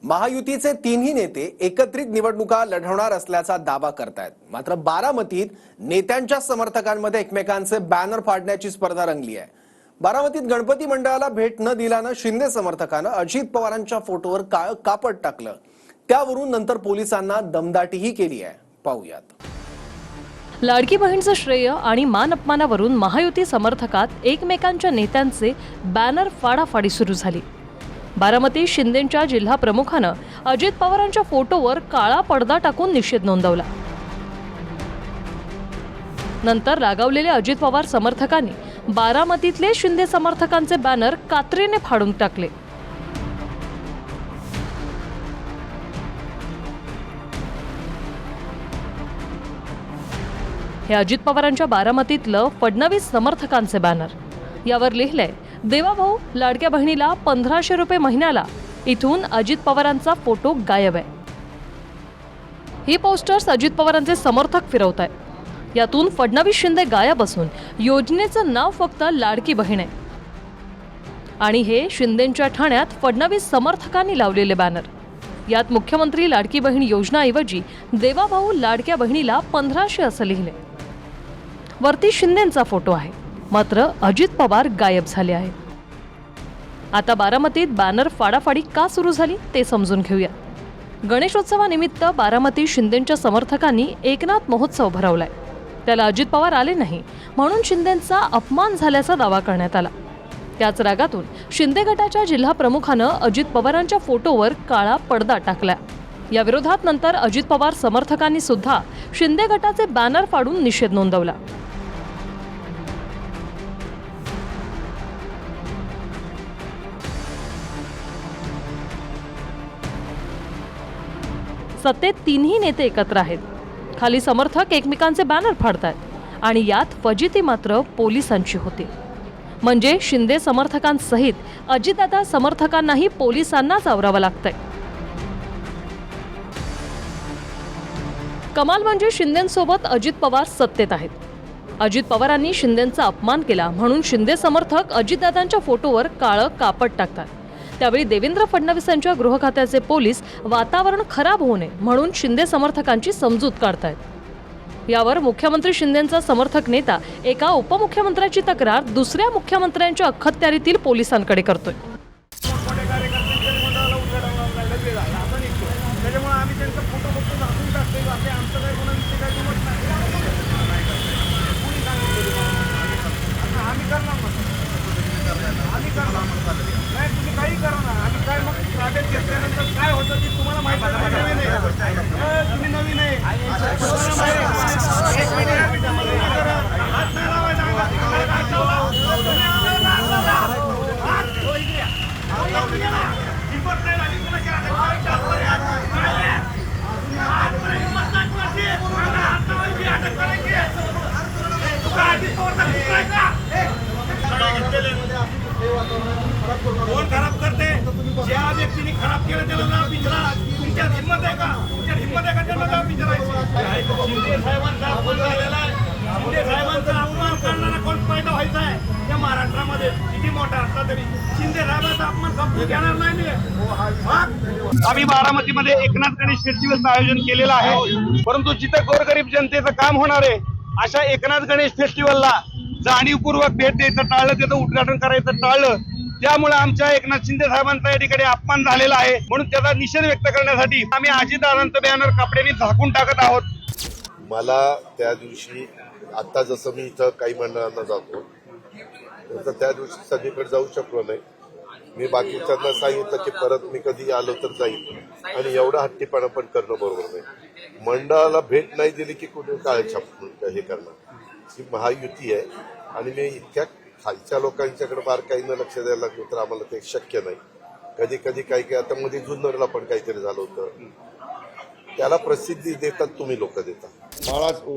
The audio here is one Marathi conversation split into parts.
महायुतीचे तिन्ही नेते एकत्रित निवडणुका लढवणार असल्याचा दावा करतायत। मात्र बारामतीत नेत्यांच्या समर्थकांमध्ये एकमेकांचे बॅनर फाडण्याची स्पर्धा रंगली आहे। बारामतीत गणपती मंडळाला भेट न दिल्यानं शिंदे समर्थकानं अजित पवारांच्या फोटोवर काळं कापड टाकलं। त्यावरून नंतर पोलिसांना दमदाटीही केली आहे। पाहूयात। लाडकी बहीणचं श्रेय आणि मान अपमानावरून महायुती समर्थकात एकमेकांच्या नेत्यांचे बॅनर फाडाफाडी सुरू झाली। बारामती शिंदेंच्या जिल्हा प्रमुखानं अजित पवारांच्या फोटोवर काळा पडदा टाकून निषेध नोंदवला। नंतर रागावलेल्या अजित पवार समर्थकांनी बारामतीतले शिंदे समर्थकांचे बॅनर कात्रीने फाडून टाकले। हे अजित पवारांच्या बारामतीतलं फडणवीस समर्थकांचे बॅनर। यावर लिहिलंय, देवाभाऊ लाडक्या बहिणीला 1500 रुपये महिन्याला, इथून अजित पवारांचा फोटो गायब आहे। ही पोस्टर्स अजित पवारांचे समर्थक फिरवत आहेत। यातून फडणवीस शिंदे गायब असून योजनेचं नाव फक्त लाडकी बहीण आहे आणि हे शिंदेंच्या ठाण्यात फडणवीस समर्थकांनी लावलेले बॅनर। यात मुख्यमंत्री लाडकी बहीण योजनाऐवजी देवाभाऊ लाडक्या बहिणीला 1500 असं लिहिले। वरती शिंदेंचा फोटो आहे, मात्र अजित पवार गायब झाले आहेत। आता बारामतीत बॅनर फाडाफाडी का सुरू झाली ते समजून घेऊया। गणेशोत्सवानिमित्त बारामती शिंदेंच्या समर्थकांनी एकनाथ महोत्सव भरवलाय। त्याला अजित पवार आले नाही म्हणून शिंदेंचा अपमान झाल्याचा दावा करण्यात आला। त्याच रागातून शिंदे गटाच्या जिल्हा प्रमुखानं अजित पवारांच्या फोटोवर काळा पडदा टाकला। या विरोधात नंतर अजित पवार समर्थकांनी सुद्धा शिंदे गटाचे बॅनर फाडून निषेध नोंदवला। सत्तेत तिन्ही नेते एकत्र आहेत, खाली समर्थक एकमेकांचे बॅनर फाडतात आणि यात फजिती मात्र पोलिसांची होती। म्हणजे शिंदे समर्थकांसहित अजितदादा समर्थकांनाही पोलिसांनाच आवरावं लागतंय। कमाल म्हणजे शिंदेंसोबत अजित पवार सत्तेत आहेत। अजित पवारांनी शिंदेंचा अपमान केला म्हणून शिंदे समर्थक अजितदादांच्या फोटोवर काळं कापड टाकतात। त्यावेळी देवेंद्र फडणवीसांच्या गृह खात्याचे पोलीस वातावरण खराब होऊ नये म्हणून शिंदे समर्थकांची समजूत काढतायत। यावर मुख्यमंत्री शिंदेंचा समर्थक नेता एका उपमुख्यमंत्र्याची तक्रार दुसऱ्या मुख्यमंत्र्यांच्या अखत्यारीतील पोलिसांकडे करतोय। काही करा ना, आम्ही काय मग ताब्यात घेतल्यानंतर काय होतं ते तुम्हाला माहिती आहे। तुम्ही नवीन आहे, कोण खराब करते? ज्या व्यक्तीने खराब केलं त्याला नाव विचारा। तुमच्या हिंमत आहे का? तुमच्या हिंमत आहे का त्याला नाव विचारायचं? शिंदे साहेबांचा अपमान झालेला आहे। शिंदे साहेबांचा अपमान करणारा कोण पैदा व्हायचा आहे या महाराष्ट्रामध्ये? किती मोठा असला तरी शिंदे साहेबांचा अपमान समजून घेणार नाही। आम्ही बारामतीमध्ये एकनाथ गणेश फेस्टिवलचं आयोजन केलेलं आहे, परंतु जिथे गोरगरीब जनतेचं काम होणार आहे अशा एकनाथ गणेश फेस्टिवलला जाणीवपूर्वक भेट द्यायचं टाळलं, त्याचं उद्घाटन करायचं टाळलं। त्यामुळे आमच्या एकनाथ शिंदे साहेबांचा या ठिकाणी अपमान झालेला आहे, म्हणून त्याचा निषेध व्यक्त करण्यासाठी आम्ही अजितदादांचं बॅनर कपड्यांनी झाकून टाकत आहोत। मला त्या दिवशी आता जसं मी इथं काही मंडळांना जातो तर त्या दिवशी सगळीकडे जाऊ शकलो नाही। मी बाकीच्यांना सांगितलं की परत मी कधी आलो तर जाईल, आणि एवढा हट्टीपणा पण करणं बरोबर नाही। मंडळाला भेट नाही दिली की कुठे काळ छापून हे करणं, ही महायुती आहे आणि मी इतक्या खालच्या लोकांच्याकडे बारकाईनं लक्ष द्यायला लागलो तर आम्हाला ते शक्य नाही। कधी कधी काही आता मध्ये जुन्नरला पण काहीतरी झालं होतं, त्याला प्रसिद्धी देतात तुम्ही लोक देता।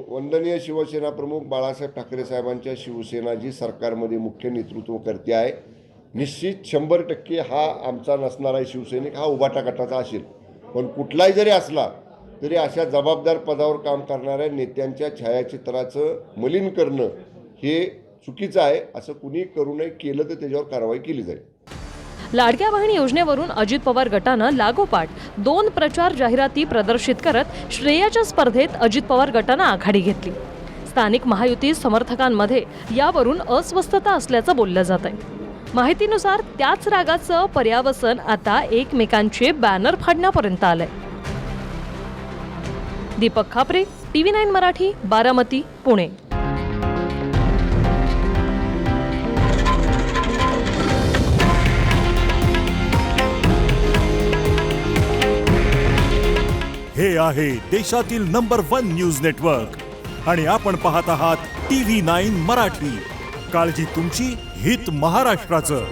वंदनीय शिवसेना प्रमुख बाळासाहेब ठाकरे साहेबांच्या शिवसेना जी सरकारमध्ये मुख्य नेतृत्व करते आहे, निश्चित 100% हा आमचा नसणारा शिवसैनिक हा उभाटा गटाचा असेल। पण कुठलाही जरी असला तरी अशा जबाबदार पदावर काम करणाऱ्या नेत्यांच्या छायाचित्राचं मलिन करणं हे चुकीचं आहे। असं कुणी करू नये, केलं तर त्याच्यावर कारवाई केली जाईल। लाडक्या बहीण योजनेवरून अजित पवार गटानं लागोपाठ 2 प्रचार जाहिराती प्रदर्शित करत श्रेयाच्या स्पर्धेत अजित पवार गटानं आघाडी घेतली. स्थानिक महायुती समर्थकांमध्ये यावरून अस्वस्थता असल्याचं बोललं जात आहे. माहितीनुसार त्याच रागाचं पर्यावसन आता एकमेकांचे बॅनर फाडण्यापर्यंत आलंय. दीपक खापरे, TV9 मराठी, बारामती, पुणे. हे आहे देशातील नंबर 1 न्यूज नेटवर्क आणि आपण पाहत आहात TV9 मराठी. काळजी तुमची, हित महाराष्ट्राचं.